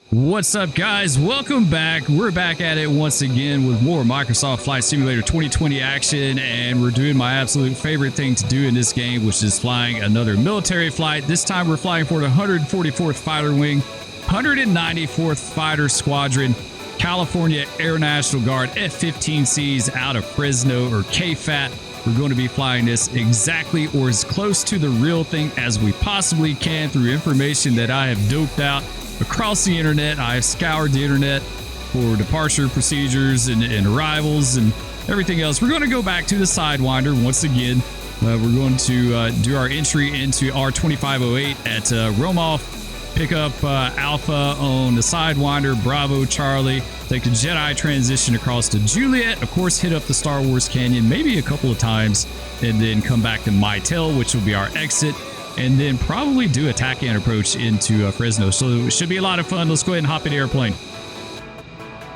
What's up, guys? Welcome back. We're back at it once again with more Microsoft Flight Simulator 2020 action, and we're doing my absolute favorite thing to do in this game, which is flying another military flight. This time we're flying for the 144th Fighter Wing, 194th Fighter Squadron, California Air National Guard F-15Cs out of Fresno, or KFAT. We're going to be flying this exactly or as close to the real thing as we possibly can through information that I have doped out across the internet. I have scoured the internet for departure procedures and arrivals and everything else. We're going to go back to the Sidewinder once again. We're going to do our entry into R2508 at Romoff, pick up Alpha on the Sidewinder, Bravo, Charlie, take the Jedi transition across to Juliet, of course hit up the Star Wars Canyon maybe a couple of times, and then come back to Maitel, which will be our exit, and then probably do a tack-in approach into Fresno. So it should be a lot of fun. Let's go ahead and hop in the airplane.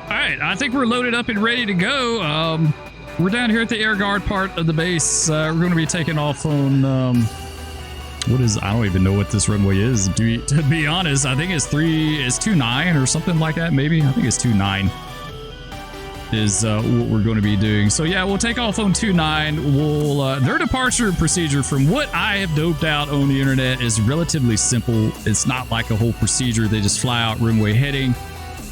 All right, I think we're loaded up and ready to go. We're down here at the Air Guard part of the base. We're going to be taking off on... I don't even know what this runway is. To be honest, I think it's 29 or something like that, maybe. I think it's 29 is what we're going to be doing. So yeah, we'll take off on 29. Their departure procedure, from what I have doped out on the internet, is relatively simple. It's not like a whole procedure. They just fly out runway heading.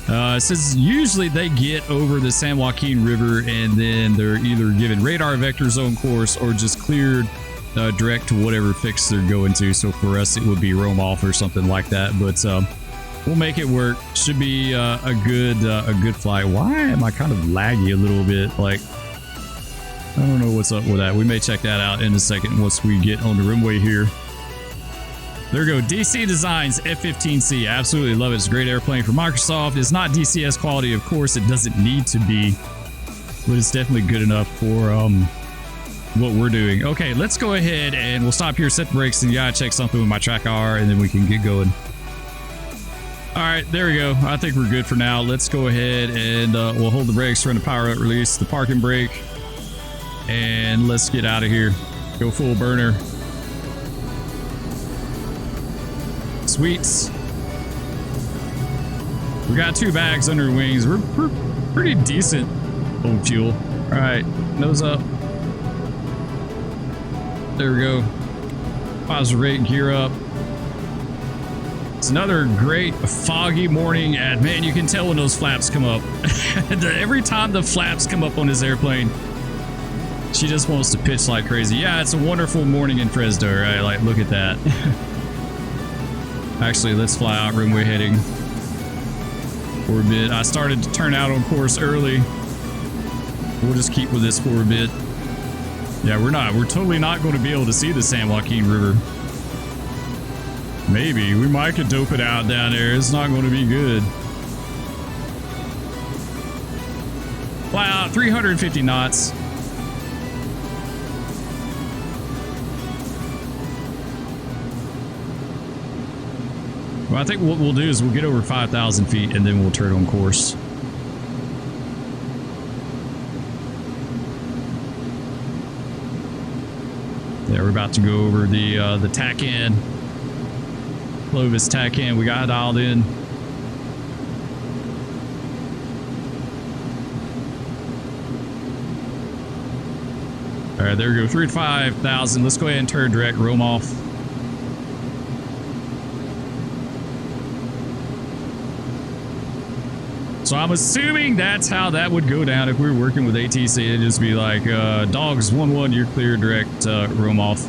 It says usually they get over the San Joaquin River and then they're either given radar vector zone course or just cleared direct to whatever fix they're going to. So for us, it would be Romoff or something like that. But we'll make it work. Should be a good flight. Why am I kind of laggy a little bit? Like, I don't know what's up with that. We may check that out in a second once we get on the runway here. There we go. DC Designs F-15C. Absolutely love it. It's a great airplane for Microsoft. It's not DCS quality, of course. It doesn't need to be, but it's definitely good enough for what we're doing. Okay, let's go ahead and we'll stop here, set the brakes, and yeah, check something with my track hour, and then we can get going. All right, there we go. I think we're good for now. Let's go ahead and we'll hold the brakes, run the power up, release the parking brake, and let's get out of here. Go full burner. Sweets. We got 2 bags under wings. We're pretty decent on fuel. All right, nose up. There we go. Positive rate, gear up. It's another great foggy morning, and man, you can tell when those flaps come up. Every time the flaps come up on this airplane, she just wants to pitch like crazy. Yeah, it's a wonderful morning in Fresno, right? Like, look at that. Actually, let's fly out runway heading for a bit. I started to turn out on course early. We'll just keep with this for a bit. Yeah, we're totally not going to be able to see the San Joaquin River. Maybe. We might could dope it out down there. It's not going to be good. Fly out 350 knots. Well, I think what we'll do is we'll get over 5,000 feet and then we'll turn on course. Yeah, we're about to go over the tack-in. Clovis tack-in. We got dialed in. All right, there we go. 3 to 5,000. Let's go ahead and turn direct, Romoff. So I'm assuming that's how that would go down if we were working with ATC. It'd just be like, dogs 1-1, you're clear, direct, Romoff.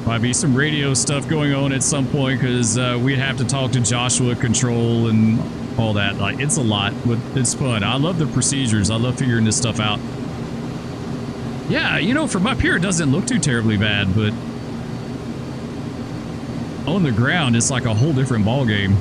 Might be some radio stuff going on at some point because we'd have to talk to Joshua Control and all that. Like, it's a lot, but it's fun. I love the procedures. I love figuring this stuff out. Yeah, you know, from up here, it doesn't look too terribly bad, but on the ground, it's like a whole different ball game.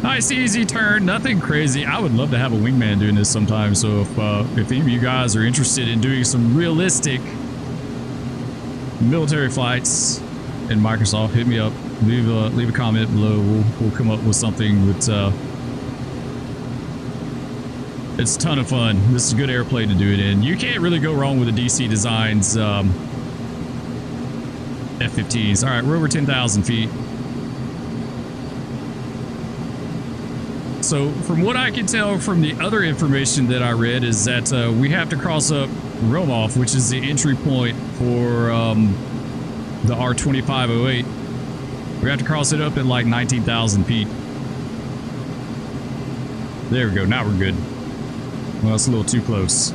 Nice easy turn, nothing crazy. I would love to have a wingman doing this sometime. So if any of you guys are interested in doing some realistic military flights, in Microsoft, hit me up. Leave a comment below. We'll come up with something that's it's a ton of fun. This is a good airplane to do it in. You can't really go wrong with the DC Designs F-15s. All right, we're over 10,000 feet. So from what I can tell from the other information that I read is that we have to cross up Romoff, which is the entry point for the R2508. We have to cross it up at like 19,000 feet. There we go. Now we're good. Well, it's a little too close.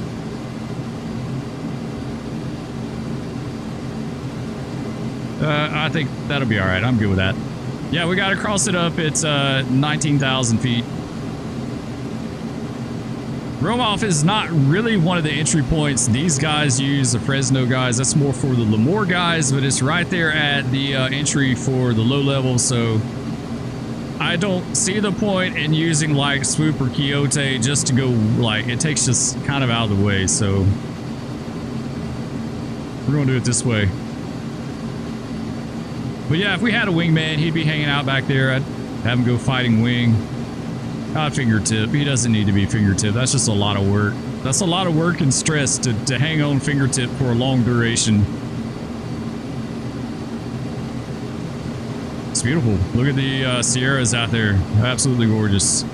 I think that'll be all right. I'm good with that. Yeah, we got to cross it up. It's 19,000 feet. Romoff is not really one of the entry points these guys use, the Fresno guys. That's more for the Lemoore guys, but it's right there at the entry for the low level, so I don't see the point in using like Swoop or Quixote just to go, like, it takes just kind of out of the way, so we're going to do it this way. But yeah, if we had a wingman, he'd be hanging out back there. I'd have him go fighting wing. Not fingertip. He doesn't need to be fingertip. That's just a lot of work. That's a lot of work and stress to hang on fingertip for a long duration. It's beautiful. Look at the Sierras out there. Absolutely gorgeous.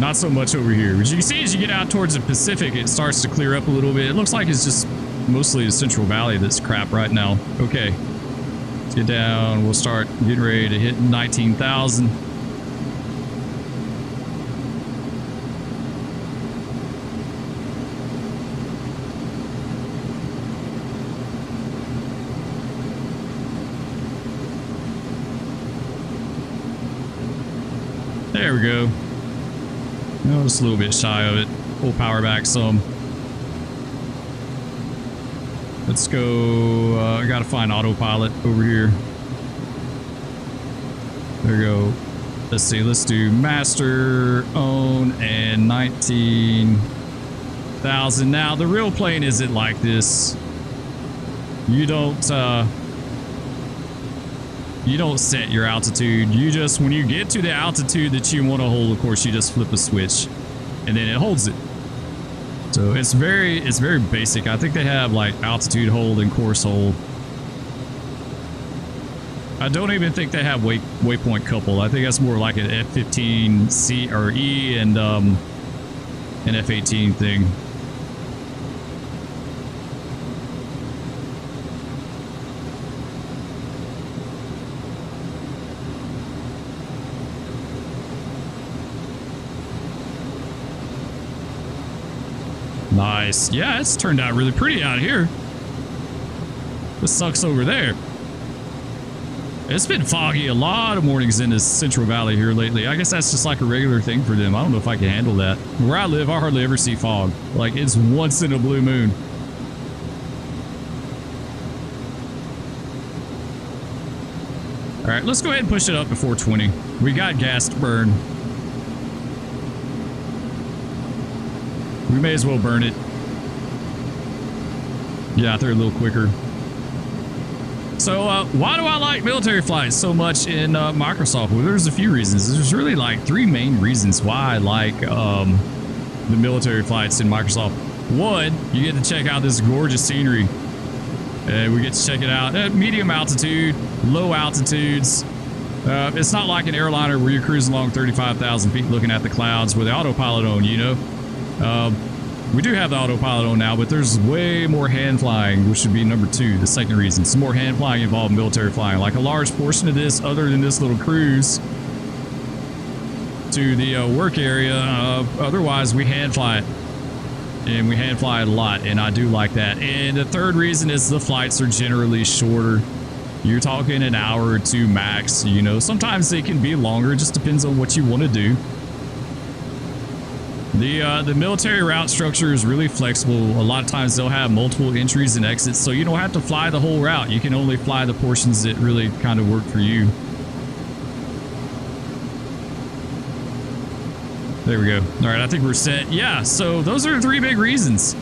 Not so much over here. As you can see, as you get out towards the Pacific, it starts to clear up a little bit. It looks like it's just mostly the Central Valley that's crap right now. Okay. Let's get down. We'll start getting ready to hit 19,000. There we go. Oh, just a little bit shy of it. Pull power back some. Let's go. I gotta find autopilot over here. There we go. Let's see. Let's do master, own, and 19,000. Now, the real plane isn't like this. You don't set your altitude. You just, when you get to the altitude that you want to hold, of course, you just flip a switch and then it holds it. So it's very basic. I think they have like altitude hold and course hold. I don't even think they have waypoint couple. I think that's more like an F-15 C or E and an F-18 thing. Nice. Yeah, it's turned out really pretty out here. This sucks over there. It's been foggy a lot of mornings in this Central Valley here lately. I guess that's just like a regular thing for them. I don't know if I can handle that. Where I live, I hardly ever see fog. Like, it's once in a blue moon. All right, let's go ahead and push it up to 420. We got gas to burn. We may as well burn it. Get out there a little quicker. So why do I like military flights so much in Microsoft? Well, there's a few reasons. There's really like three main reasons why I like the military flights in Microsoft. One, you get to check out this gorgeous scenery. And we get to check it out at medium altitude, low altitudes. It's not like an airliner where you're cruising along 35,000 feet looking at the clouds with the autopilot on, you know. We do have the autopilot on now, but there's way more hand flying, which would be number two, the second reason. Some more hand flying involved in military flying. Like a large portion of this, other than this little cruise to the work area, otherwise we hand fly it. And we hand fly it a lot, and I do like that. And the third reason is the flights are generally shorter. You're talking an hour or two max, you know. Sometimes they can be longer, it just depends on what you want to do. The military route structure is really flexible. A lot of times they'll have multiple entries and exits, so you don't have to fly the whole route. You can only fly the portions that really kind of work for you. There we go. All right, I think we're set. Yeah, so those are three big reasons.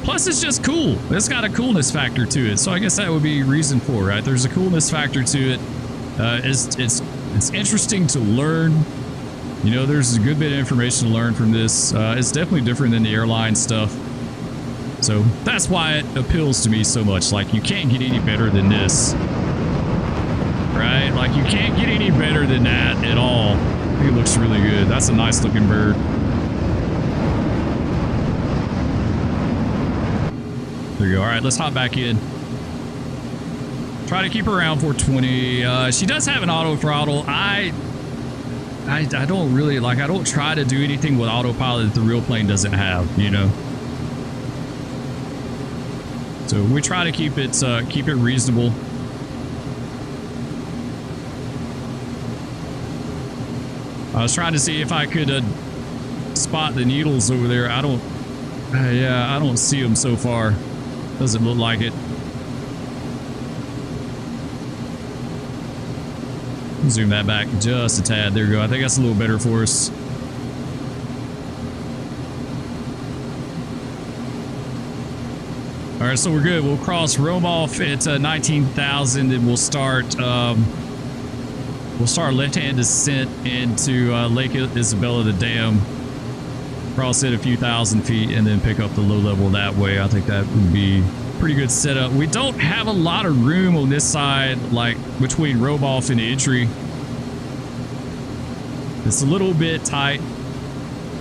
Plus, it's just cool. It's got a coolness factor to it. So I guess that would be reason for, right? There's a coolness factor to it. It's interesting to learn. You know, there's a good bit of information to learn from this. It's definitely different than the airline stuff. So that's why it appeals to me so much. Like, you can't get any better than this. Right? Like, you can't get any better than that at all. I think it looks really good. That's a nice looking bird. There you go. All right, let's hop back in. Try to keep her around 420. She does have an auto throttle. I don't really like. I don't try to do anything with autopilot that the real plane doesn't have. You know. So we try to keep it reasonable. I was trying to see if I could spot the needles over there. I don't. Yeah, I don't see them so far. Doesn't look like it. Zoom that back just a tad. There we go. I think that's a little better for us. All right, so we're good. We'll cross Rome off at 19,000, and we'll start left-hand descent into Lake Isabella, the dam. Cross it a few thousand feet and then pick up the low level that way. I think that would be a pretty good setup. We don't have a lot of room on this side, like between Roboff and entry. It's a little bit tight.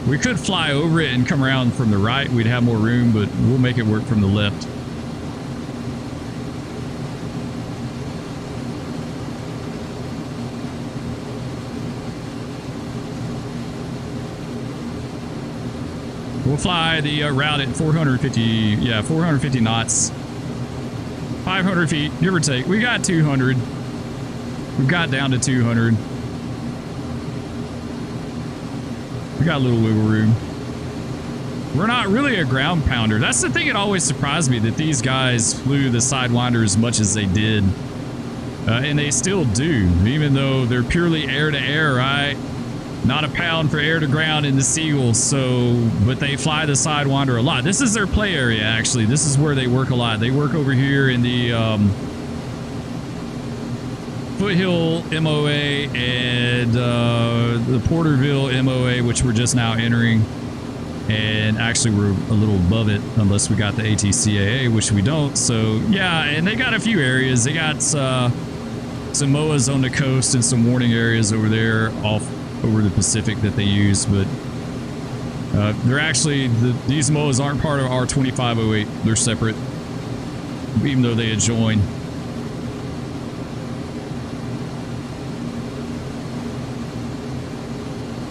We could fly over it and come around from the right. We'd have more room, but we'll make it work from the left. We'll fly the route at 450 knots. 500 feet, give or take. We got 200. We got down to 200. We got a little wiggle room. We're not really a ground pounder. That's the thing that always surprised me, that these guys flew the Sidewinder as much as they did. And they still do, even though they're purely air-to-air, right? Not a pound for air to ground in the Seagull, so, but they fly the Sidewinder a lot. This is their play area, actually. This is where they work a lot. They work over here in the Foothill MOA and the Porterville MOA, which we're just now entering. And actually, we're a little above it, unless we got the ATCAA, which we don't. So, yeah, and they got a few areas. They got some MOAs on the coast and some warning areas over there off over the Pacific that they use, but they're actually, these MOAs aren't part of our 2508. They're separate, even though they adjoin.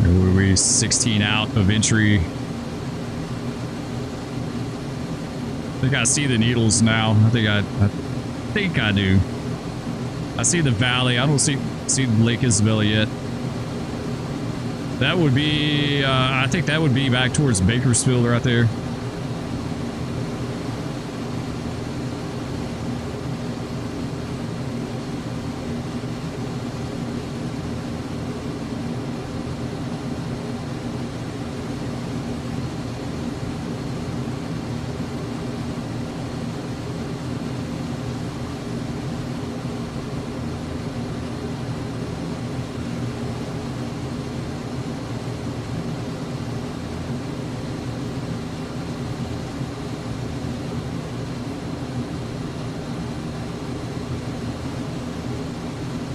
Where we 16 out of entry. I think I see the needles now. I think I do. I see the valley. I don't see Lake Isabella yet. That would be, I think that would be back towards Bakersfield right there.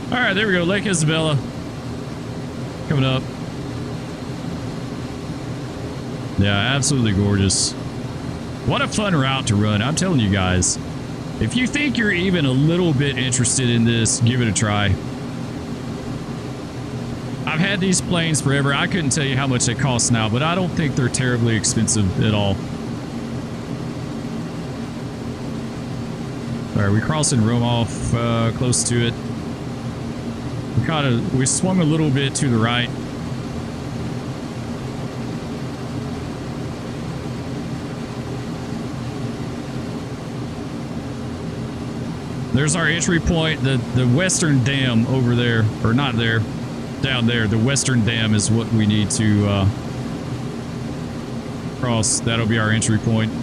All right, there we go. Lake Isabella coming up. Yeah, absolutely gorgeous. What a fun route to run. I'm telling you guys, if you think you're even a little bit interested in this, give it a try. I've had these planes forever. I couldn't tell you how much they cost now, but I don't think they're terribly expensive at all. All right, we crossing Rome off close to it. We swung a little bit to the right. There's our entry point, the western dam over there, or not there, down there. The western dam is what we need to cross. That'll be our entry point.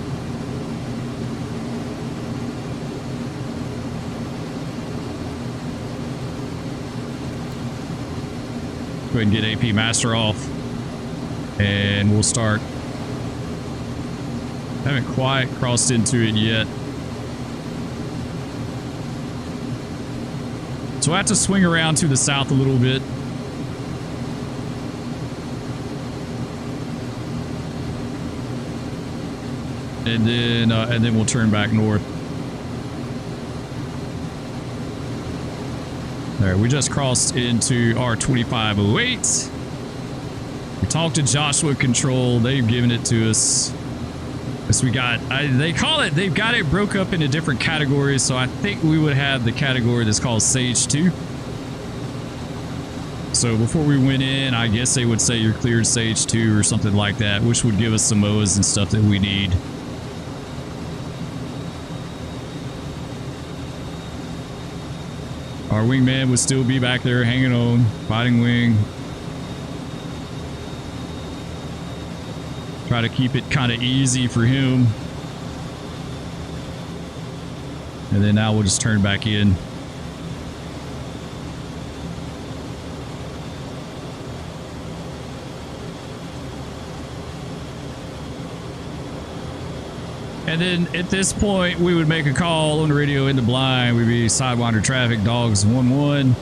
Go ahead and get AP Master off. And we'll start. Haven't quite crossed into it yet. So I have to swing around to the south a little bit. And then we'll turn back north. All right, we just crossed into R2508. We talked to Joshua Control. They've given it to us. So we got, they've got it broke up into different categories. So I think we would have the category that's called Sage 2. So before we went in, I guess they would say you're cleared Sage 2 or something like that, which would give us some MOAs and stuff that we need. Our wingman would still be back there hanging on, fighting wing. Try to keep it kind of easy for him. And then now we'll just turn back in. And then at this point, we would make a call on the radio in the blind. We'd be Sidewinder traffic, dogs 1-1.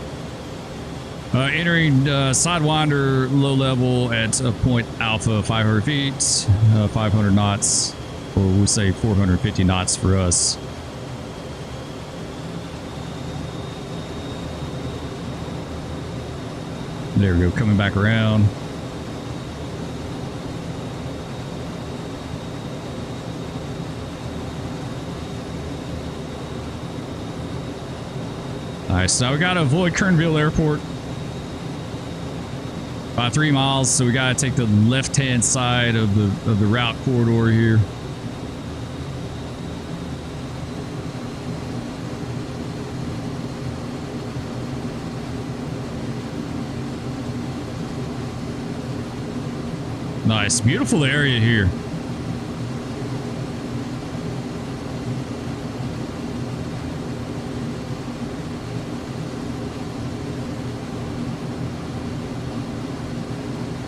Entering Sidewinder low level at point alpha 500 feet, 500 knots, or we say 450 knots for us. There we go, coming back around. Alright, so now we gotta avoid Kernville Airport by 3 miles, so we gotta take the left-hand side of the route corridor here. Nice, beautiful area here.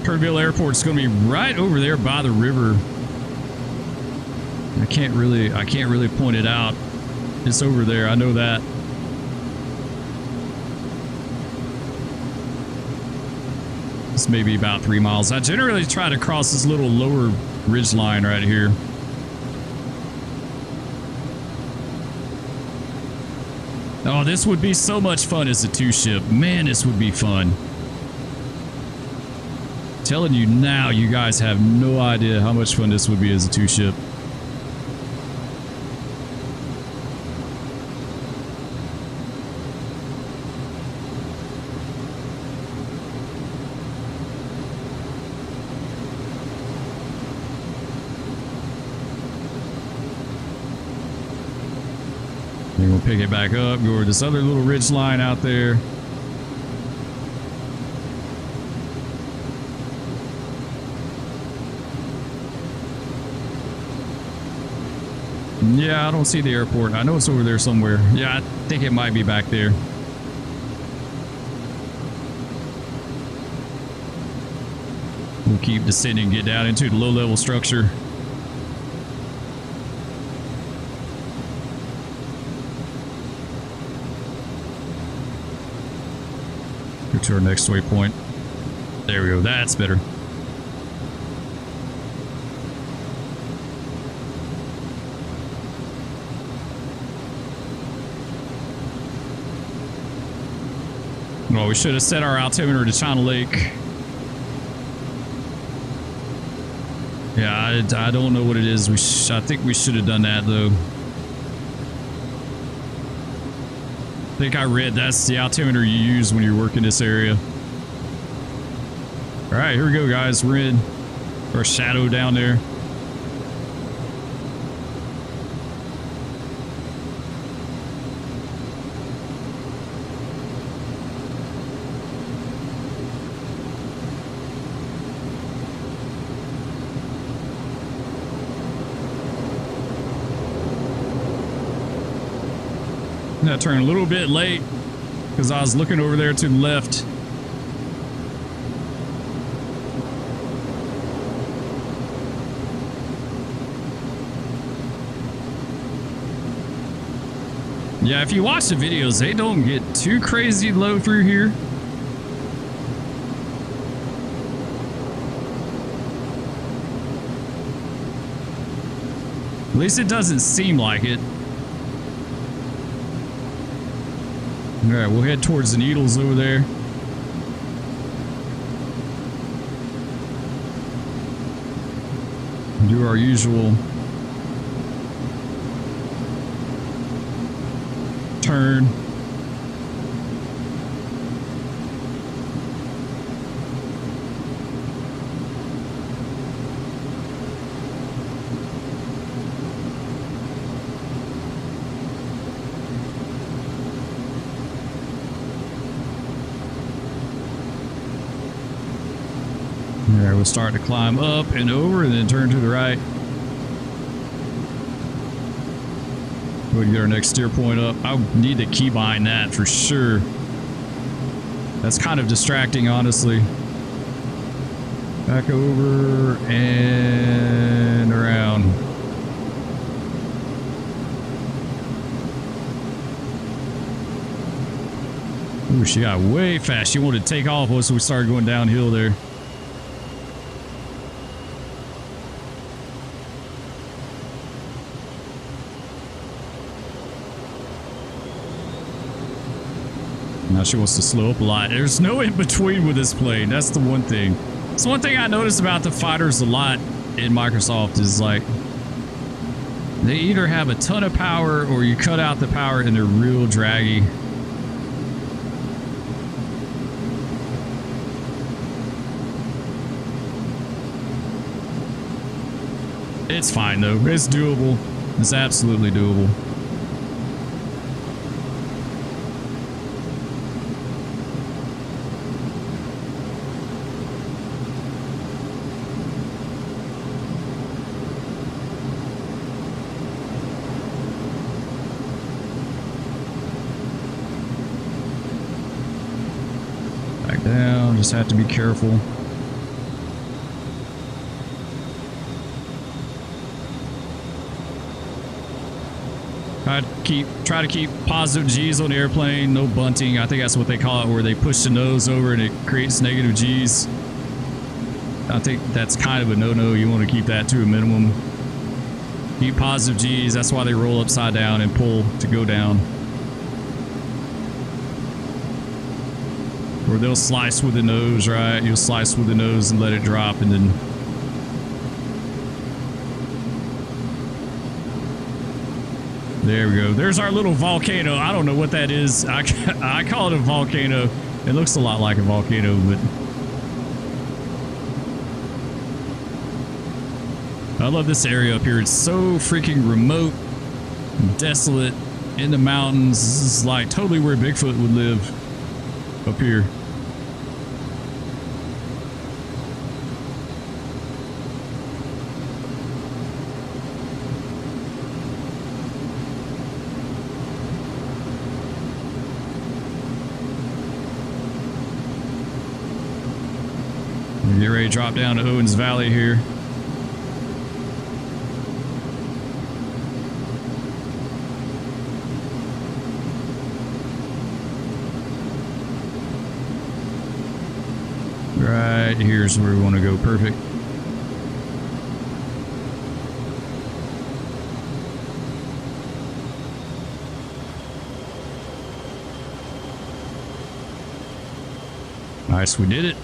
Kernville Airport's going to be right over there by the river. I can't really point it out. It's over there. I know that. This may be about 3 miles. I generally try to cross this little lower ridge line right here. Oh, this would be so much fun as a 2-ship. Man, this would be fun. Telling you now, you guys have no idea how much fun this would be as a 2-ship. Then we'll pick it back up, go over this other little ridge line out there. Yeah, I don't see the airport. I know it's over there somewhere. Yeah, I think it might be back there. We'll keep descending, get down into the low-level structure. Go to our next waypoint. There we go. That's better. Well, we should have set our altimeter to China Lake. Yeah, I don't know what it is. I think we should have done that, though. I think I read that's the altimeter you use when you're working this area. All right, here we go, guys. We're in our shadow down there. I turned a little bit late because I was looking over there to the left. Yeah, if you watch the videos, they don't get too crazy low through here. At least it doesn't seem like it. All right, we'll head towards the needles over there. Do our usual turn. There, we'll start to climb up and over and then turn to the right. We'll get our next steer point up. I need to key behind that for sure. That's kind of distracting, honestly. Back over and around. Ooh, she got way fast. She wanted to take off once we started going downhill there. Now she wants to slow up a lot. There's no in between with this plane. That's the one thing. It's one thing I noticed about the fighters a lot in Microsoft is like they either have a ton of power or you cut out the power and they're real draggy. It's fine though. It's doable. It's absolutely doable. Down, just have to be careful. Try to keep positive G's on the airplane, no bunting. I think that's what they call it, where they push the nose over and it creates negative G's. I think that's kind of a no-no. You want to keep that to a minimum. Keep positive G's. That's why they roll upside down and pull to go down. Or they'll slice with the nose, right? You'll slice with the nose and let it drop, and then there we go. There's our little volcano. I don't know what that is. I call it a volcano. It looks a lot like a volcano, but I love this area up here. It's so freaking remote, desolate, in the mountains. This is like totally where Bigfoot would live. Up here. We get ready to drop down to Owens Valley here. Right here's where we want to go. Perfect. Nice, we did it.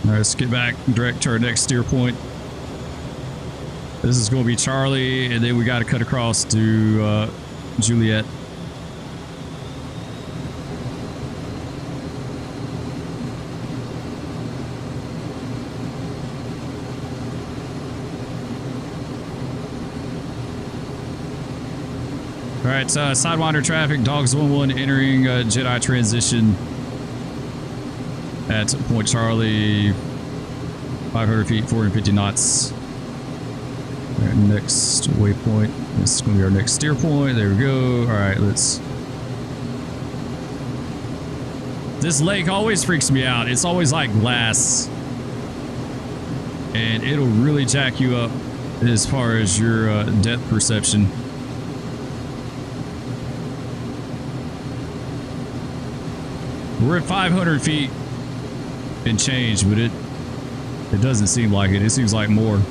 All right, let's get back direct to our next steer point. This is going to be Charlie, and then we got to cut across to Juliet. All right, Sidewinder traffic, Dogs 1-1 entering Jedi transition at Point Charlie, 500 feet, 450 knots. All right, next waypoint. This is going to be our next steer point. There we go. All right, let's This lake always freaks me out. It's always like glass. And it'll really jack you up as far as your depth perception. We're at 500 feet and change, but it doesn't seem like it. It seems like more.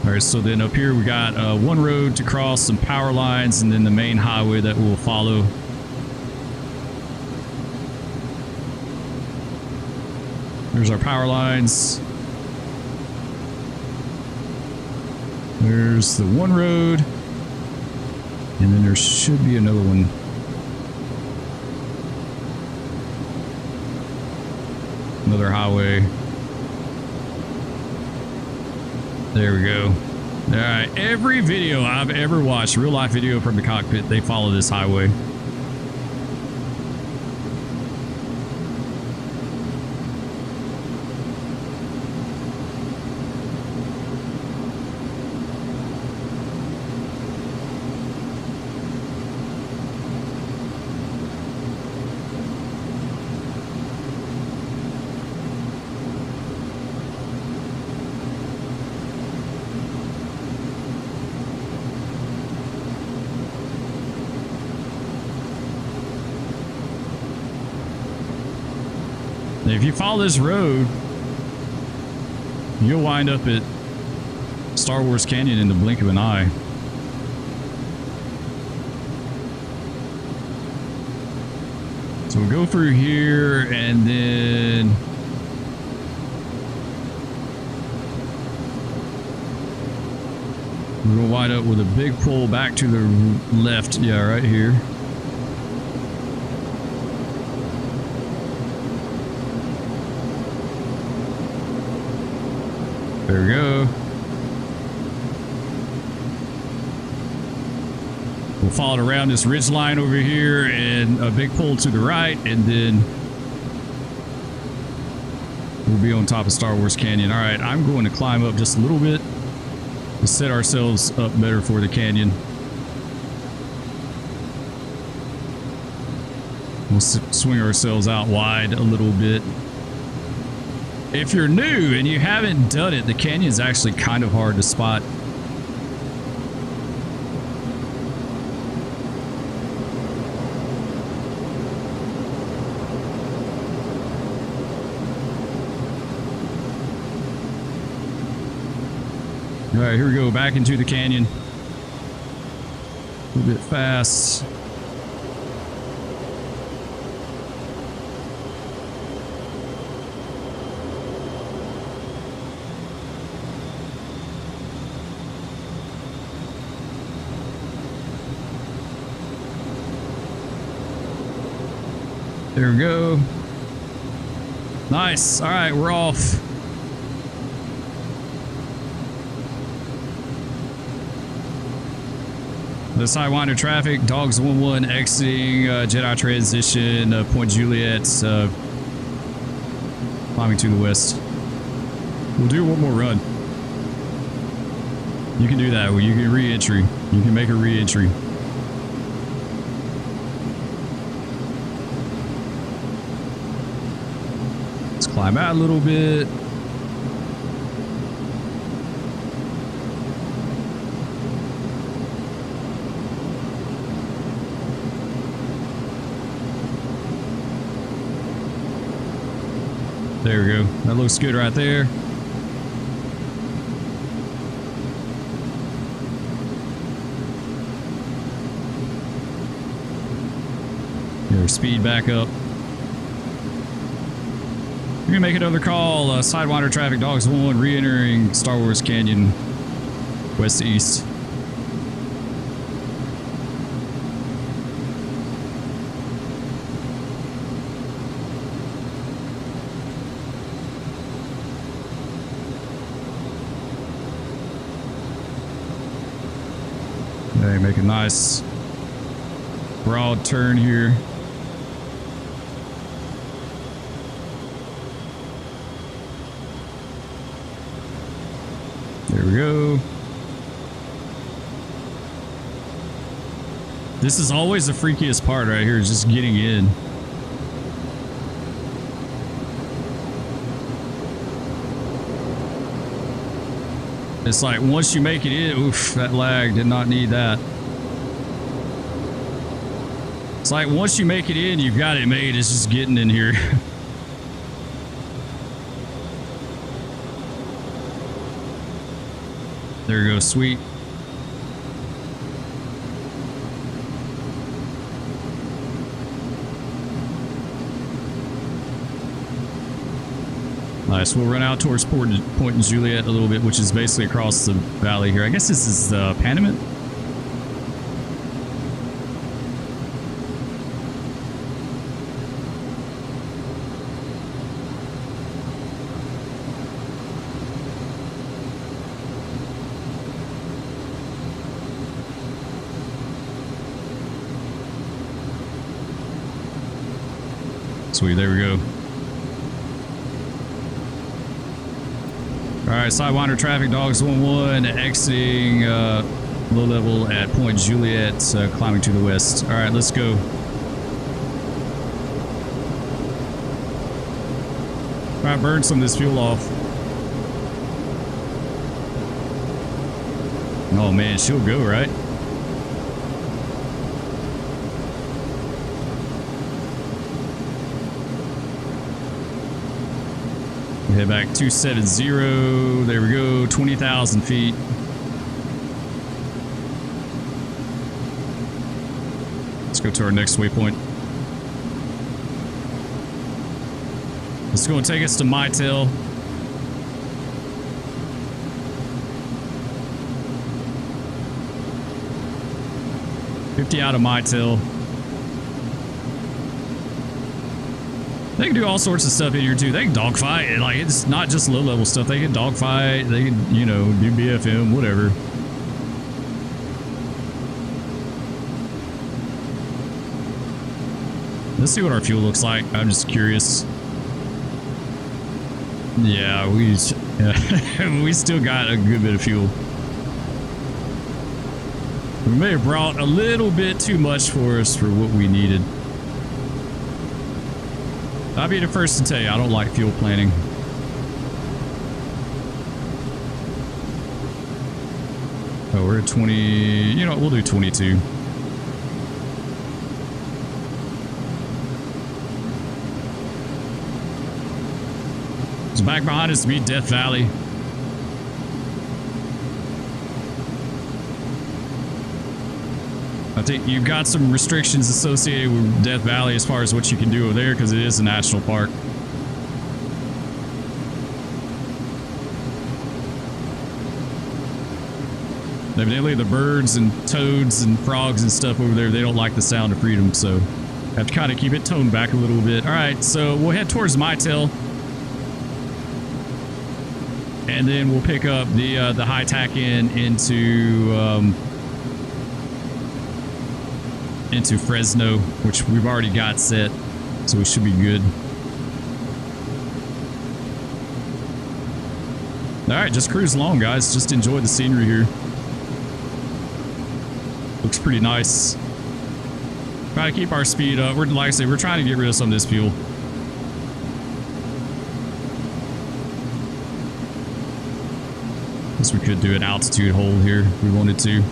All right, so then up here we got one road to cross, some power lines, and then the main highway that we'll follow. There's our power lines. There's the one road. And then there should be another one. Another highway. There we go. All right, every video I've ever watched, real life video from the cockpit, they follow this highway. If you follow this road, you'll wind up at Star Wars Canyon in the blink of an eye. So we'll go through here and then we're going to wind up with a big pull back to the left. Yeah, right here. There we go. We'll follow it around this ridge line over here and a big pull to the right, and then we'll be on top of Star Wars Canyon. All right, I'm going to climb up just a little bit to set ourselves up better for the canyon. We'll swing ourselves out wide a little bit. If you're new and you haven't done it, the canyon's actually kind of hard to spot. All right, here we go, back into the canyon. A little bit fast. There we go. Nice. All right, we're off. The Sidewinder traffic, Dogs 1-1 exiting Jedi transition, Point Juliet, climbing to the west. We'll do one more run. You can do that. Well, you can re-entry. You can make a re-entry. Climb out a little bit. There we go. That looks good right there. Get our speed back up. We're gonna make another call. Sidewinder traffic, Dogs 1 re-entering Star Wars Canyon, west to east. Okay, make a nice broad turn here. There we go. This is always the freakiest part right here, is just getting in. It's like once you make it in, oof, that lag, did not need that. It's like once you make it in, you've got it made. It's just getting in here. There you go, sweet. Nice. We'll run out towards Point Juliet a little bit, which is basically across the valley here. I guess this is Panamint. Sweet, there we go. All right, Sidewinder traffic, dogs 1-1, exiting low level at Point Juliet, climbing to the west. All right, let's go. All right, burn some of this fuel off. Oh man, she'll go, right? Head back 270. There we go. 20,000 feet. Let's go to our next waypoint. It's going to take us to Mytel. $50 out of Mytel. They can do all sorts of stuff in here too. They can dogfight. Like, it's not just low level stuff. They can dogfight. They can, you know, do BFM, whatever. Let's see what our fuel looks like. I'm just curious. Yeah, we still got a good bit of fuel. We may have brought a little bit too much for us for what we needed. I'll be the first to tell you, I don't like fuel planning. Oh, we're at 20. You know what? We'll do 22. So back behind us to be Death Valley. I think you've got some restrictions associated with Death Valley as far as what you can do over there, because it is a national park. Evidently the birds and toads and frogs and stuff over there, they don't like the sound of freedom, so have to kind of keep it toned back a little bit. All right, so we'll head towards Mytel. And then we'll pick up the high tack into Fresno, which we've already got set, so we should be good. All right, just cruise along, guys. Just enjoy the scenery here. Looks pretty nice. Try to keep our speed up. We're, like I said, we're trying to get rid of some of this fuel. Guess we could do an altitude hold here if we wanted to.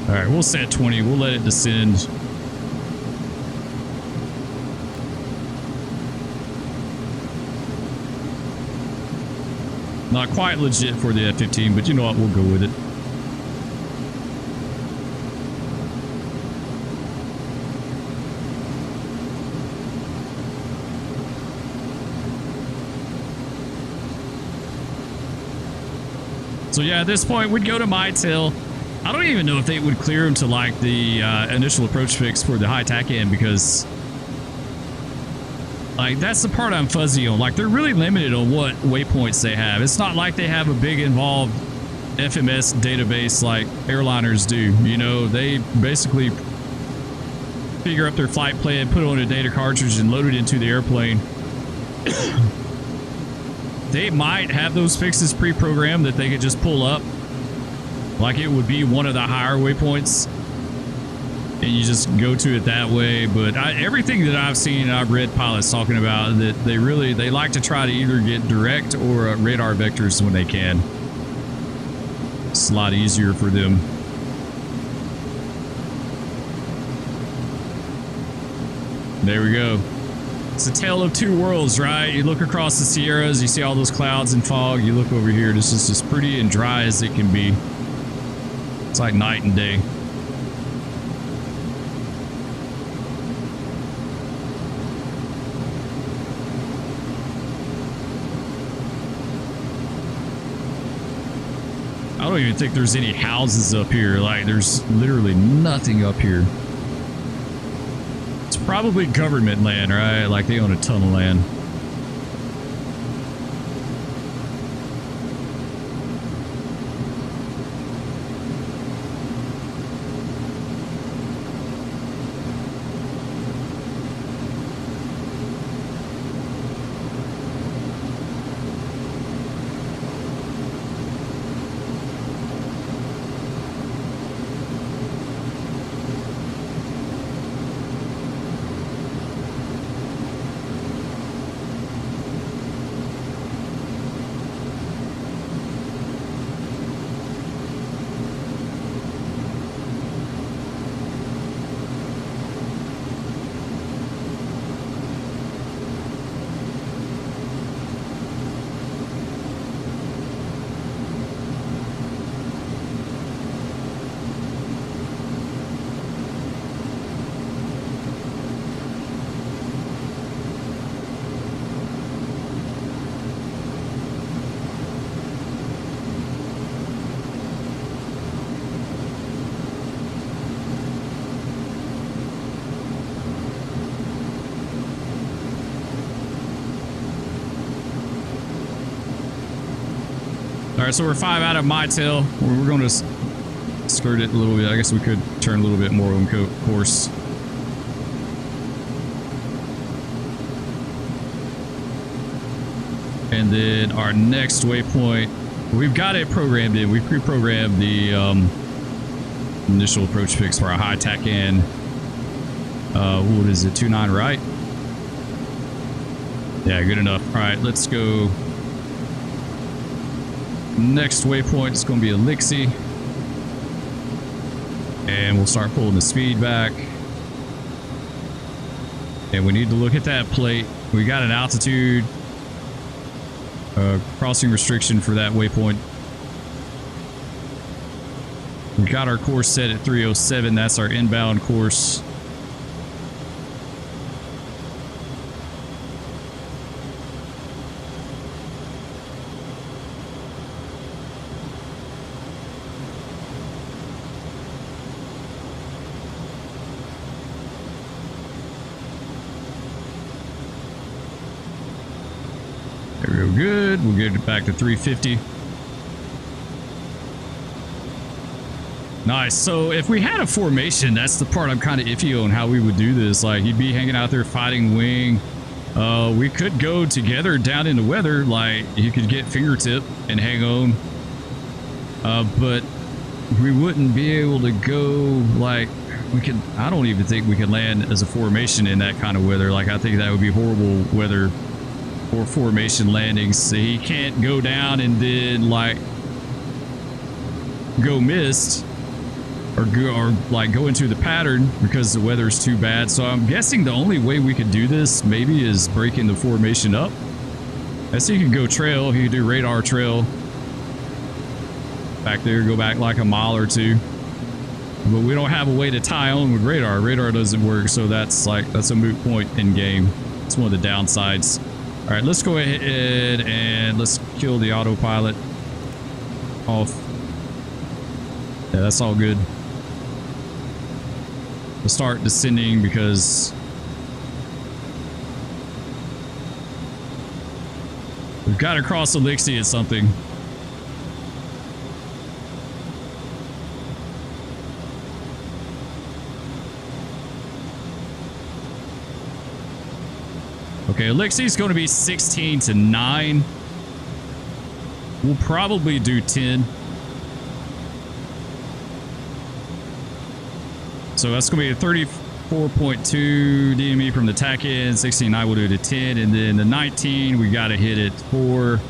All right, we'll set 20. We'll let it descend. Not quite legit for the F-15, but you know what? We'll go with it. So yeah, at this point, we'd go to Mytel. I don't even know if they would clear them to like the initial approach fix for the high tack end, because like that's the part I'm fuzzy on. Like they're really limited on what waypoints they have. It's not like they have a big involved FMS database like airliners do. You know, they basically figure up their flight plan, put it on a data cartridge, and load it into the airplane. They might have those fixes pre-programmed that they could just pull up. Like it would be one of the higher waypoints. And you just go to it that way. But everything that I've seen and I've read pilots talking about, that they like to try to either get direct or radar vectors when they can. It's a lot easier for them. There we go. It's a tale of two worlds, right? You look across the Sierras, you see all those clouds and fog. You look over here, this is as pretty and dry as it can be. It's like night and day. I don't even think there's any houses up here. Like, there's literally nothing up here. It's probably government land, right? Like, they own a ton of land. All right, so we're 5 out of my tail. We're going to skirt it a little bit. I guess we could turn a little bit more on course. And then our next waypoint, we've got it programmed in. We pre-programmed the initial approach fix for our high tack in. What is it, 29 right? Yeah, good enough. All right, let's go. Next waypoint is going to be Elixir. And we'll start pulling the speed back. And we need to look at that plate. We got an altitude crossing restriction for that waypoint. We got our course set at 307. That's our inbound course. There we go, good. We'll get it back to 350. Nice. So if we had a formation, that's the part I'm kind of iffy on how we would do this. Like, you'd be hanging out there fighting wing. We could go together down in the weather. Like, you could get fingertip and hang on. But we wouldn't be able to go, like, we could, I don't even think we could land as a formation in that kind of weather. Like, I think that would be horrible weather for formation landings. So he can't go down and then, like, go missed or go into the pattern because the weather is too bad. So I'm guessing the only way we could do this maybe is breaking the formation up. I see you can go trail. You can do radar trail back there, go back like a mile or two. But we don't have a way to tie on with radar. Radar doesn't work, so that's a moot point in game. It's one of the downsides. All right, let's go ahead and let's kill the autopilot off. Yeah, that's all good. We'll start descending because we've got to cross Elixir at something. Okay, Elixir's going to be 16 to 9. We'll probably do 10. So that's going to be a 34.2 DME from the tack end. 16, I will do to 10. And then the 19, we got to hit it for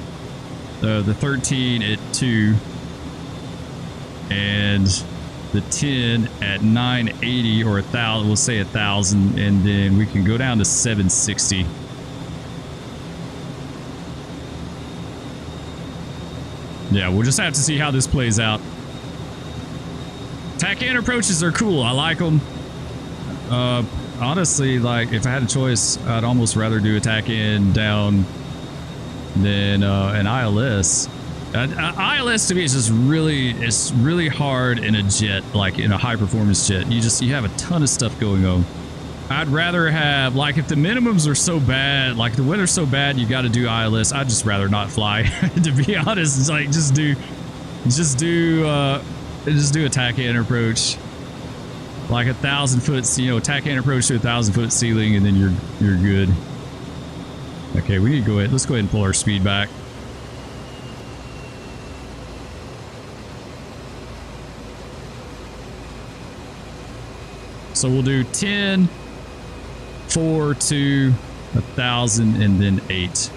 the 13 at 2. And the 10 at 980 or 1,000. We'll say 1,000. And then we can go down to 760. Yeah, we'll just have to see how this plays out. Tack end approaches are cool. I like them. Honestly, like if I had a choice, I'd almost rather do a tack end down than an ILS. ILS to me is just really hard in a jet, like in a high performance jet. You have a ton of stuff going on. I'd rather have, like, if the minimums are so bad, like the weather's so bad, you got to do ILS. I'd just rather not fly. To be honest, it's like just do a tack end approach, like 1,000 foot, you know, tack end approach to 1,000 foot ceiling, and then you're good. Okay, we need to go ahead. Let's go ahead and pull our speed back. So we'll do 10. 4 to 1,000 and then 8.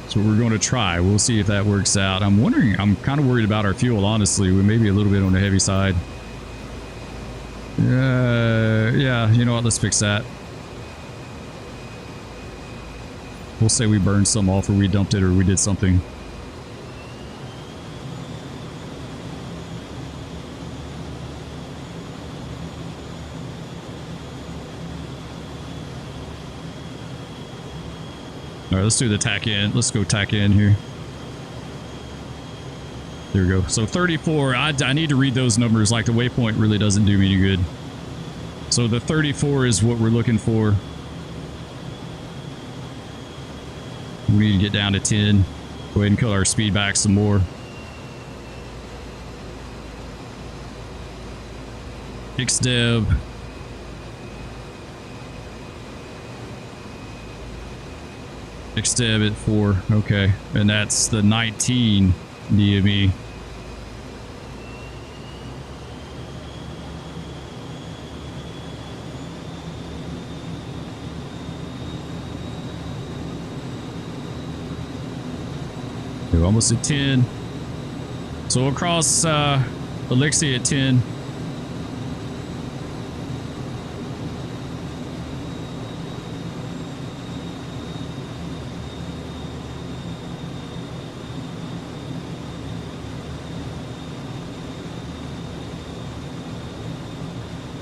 So we're going to try. We'll see if that works out. I'm wondering, I'm kind of worried about our fuel, honestly. We may be a little bit on the heavy side. Yeah, you know what? Let's fix that. We'll say we burned some off or we dumped it or we did something. All right, let's do the tack in. Let's go tack in here. There we go. So 34, I need to read those numbers. Like the waypoint really doesn't do me any good. So the 34 is what we're looking for. We need to get down to 10. Go ahead and cut our speed back some more. XDev. XDev at 4. Okay. And that's the 19 DME. We're almost at 10. So we'll cross Elixir at 10.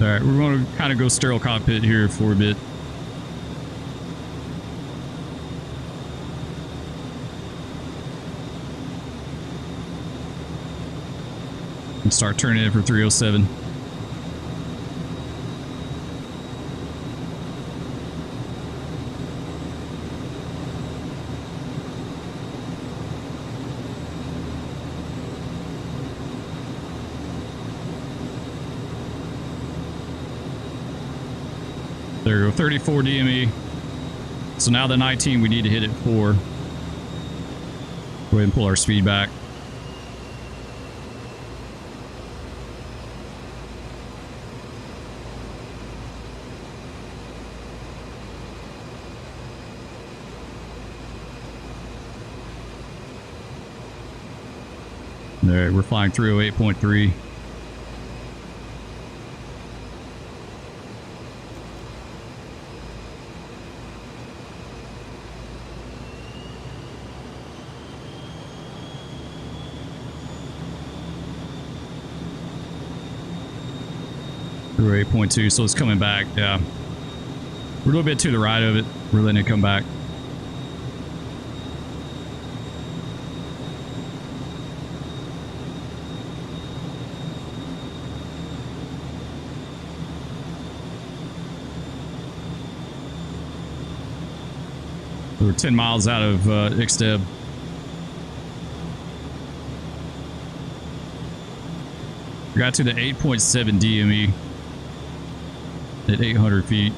All right, we're going to kind of go sterile cockpit here for a bit. And start turning in for 307. There we go, 34 DME. So now the 19, we need to hit it 4. Go ahead and pull our speed back. All right, we're flying 308.3. We're 8.2, so it's coming back. Yeah, we're a little bit to the right of it. We're letting it come back. We're 10 miles out of XDev. We got to the 8.7 DME. at 800 feet.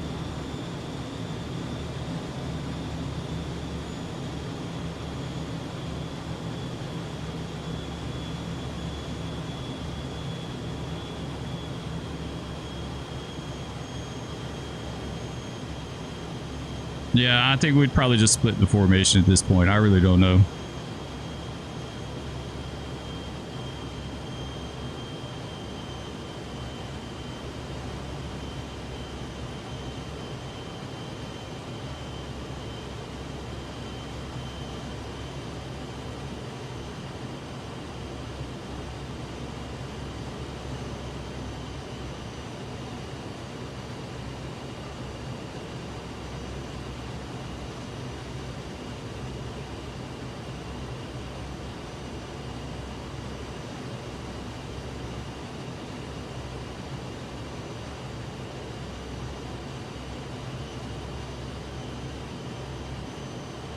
Yeah, I think we'd probably just split the formation at this point. I really don't know.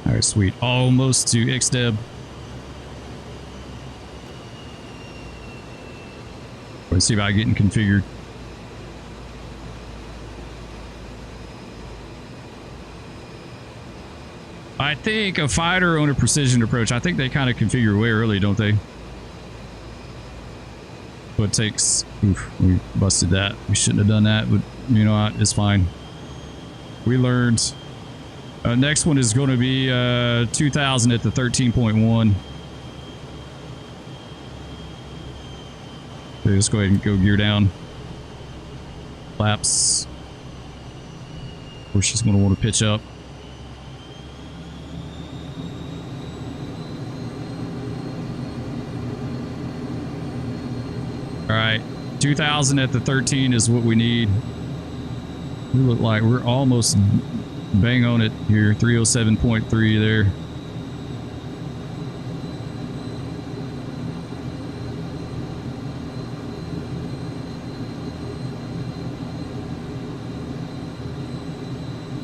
All right, sweet. Almost to XDeb. Let's see if I get it configured. I think a fighter on a precision approach, I think they kind of configure way early, don't they? So it takes... Oof, we busted that. We shouldn't have done that, but you know what? It's fine. We learned... next one is going to be 2000 at the 13.1. So let's go ahead and go gear down. Flaps. Of course, she's going to want to pitch up. All right, 2000 at the 13 is what we need. We look like we're almost... bang on it here. 307.3 there.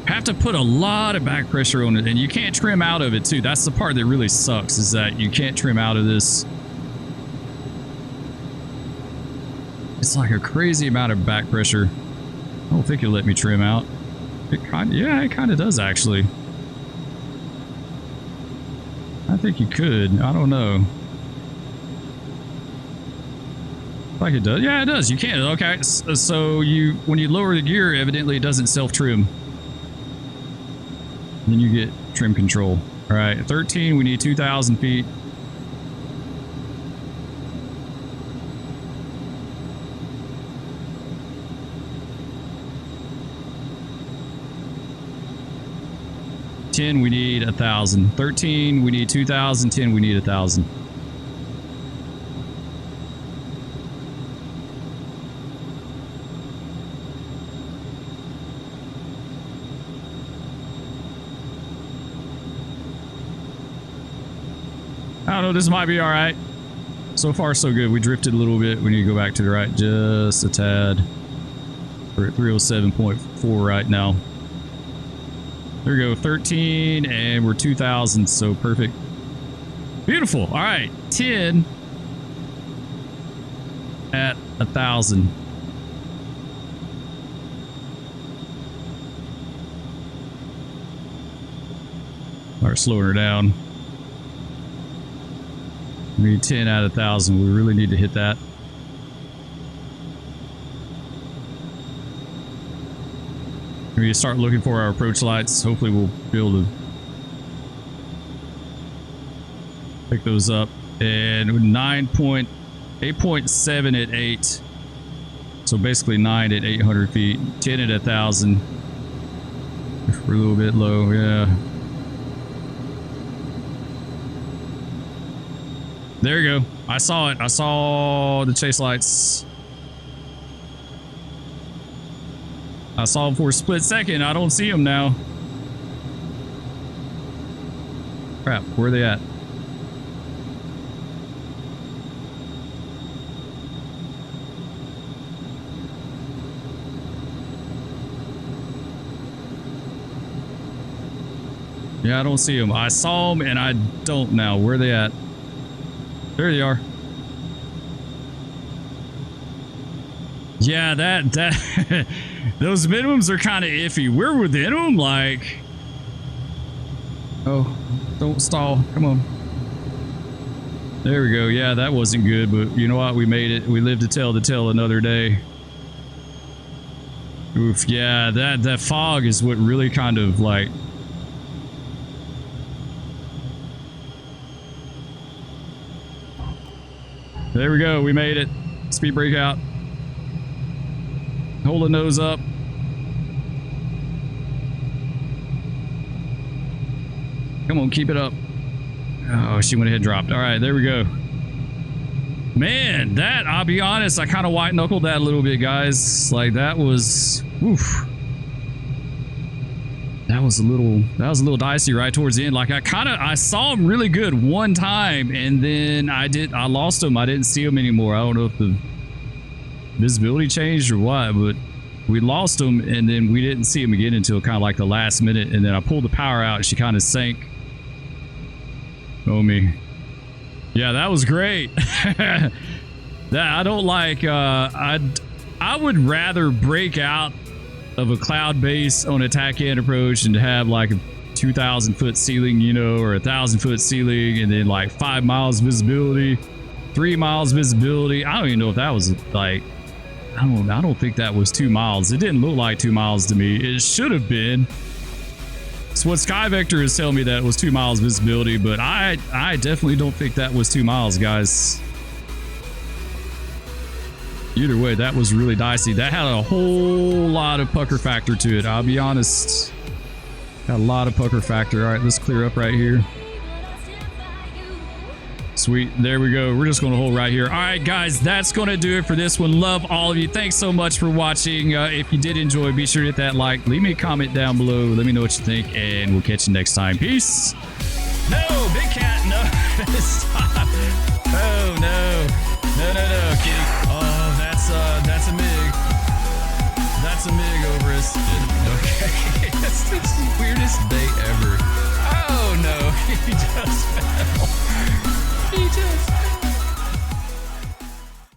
Have to put a lot of back pressure on it, and you can't trim out of it too. That's the part that really sucks, is that you can't trim out of this. It's like a crazy amount of back pressure. I don't think it'll let me trim out. It kind of, yeah, it kind of does actually. I think you could. I don't know. Like it does. Yeah, it does. You can. Okay. So you, when you lower the gear, evidently it doesn't self-trim. Then you get trim control. All right. 13, we need 2,000 feet. We need 1,000. 13, we need 2,000. 10, we need 1,000. I don't know, this might be all right. So far, so good. We drifted a little bit. We need to go back to the right just a tad. We're at 307.4 right now. There we go, 13, and we're 2,000, so perfect. Beautiful. All right, 10 at 1,000. All right, slowing her down. We need 10 out of 1,000. We really need to hit that. We start looking for our approach lights. Hopefully we'll be able to pick those up. And 8.7 at 8. So basically 9 at 800 feet. 10 at 1,000. We're a little bit low, yeah. There you go. I saw it. I saw the chase lights. I saw them for a split second. I don't see them now. Crap, where are they at? Yeah, I don't see them. I saw them and I don't now. Where are they at? There they are. Yeah, that those minimums are kind of iffy. We're within them, like. Oh, don't stall. Come on. There we go. Yeah, that wasn't good, but you know what? We made it. We lived to tell the tale another day. Oof. Yeah, that fog is what really kind of like. There we go. We made it. Speed brake out. Hold the nose up. Come on, keep it up. Oh, she went ahead and dropped. All right, there we go. Man, that, I'll be honest, I kind of white knuckled that a little bit, guys. Like that was, oof. That was a little dicey right towards the end. Like I saw him really good one time, and then I lost him. I didn't see him anymore. I don't know if the visibility changed or what, but we lost him, and then we didn't see him again until kind of like the last minute, and then I pulled the power out and she kind of sank. Oh me. Yeah, that was great. That I don't like I would rather break out of a cloud base on attack and approach and have like a 2,000 foot ceiling, you know, or 1,000 foot ceiling, and then like 5 miles visibility, 3 miles visibility. I don't even know if that was like, I don't think that was 2 miles. It didn't look like 2 miles to me. It should have been. So what Sky Vector is telling me that it was 2 miles visibility, but I definitely don't think that was 2 miles, guys. Either way, that was really dicey. That had a whole lot of pucker factor to it. I'll be honest. Got a lot of pucker factor. All right, let's clear up right here. Sweet. There we go. We're just going to hold right here. All right, guys, that's going to do it for this one. Love all of you. Thanks so much for watching. If you did enjoy, be sure to hit that like. Leave me a comment down below. Let me know what you think, and we'll catch you next time. Peace. No, big cat. No. Stop. Oh, no. No, kitty. Oh, that's a MiG. That's a MiG over us. Okay. That's the weirdest day ever. Oh, no. He just fell. He just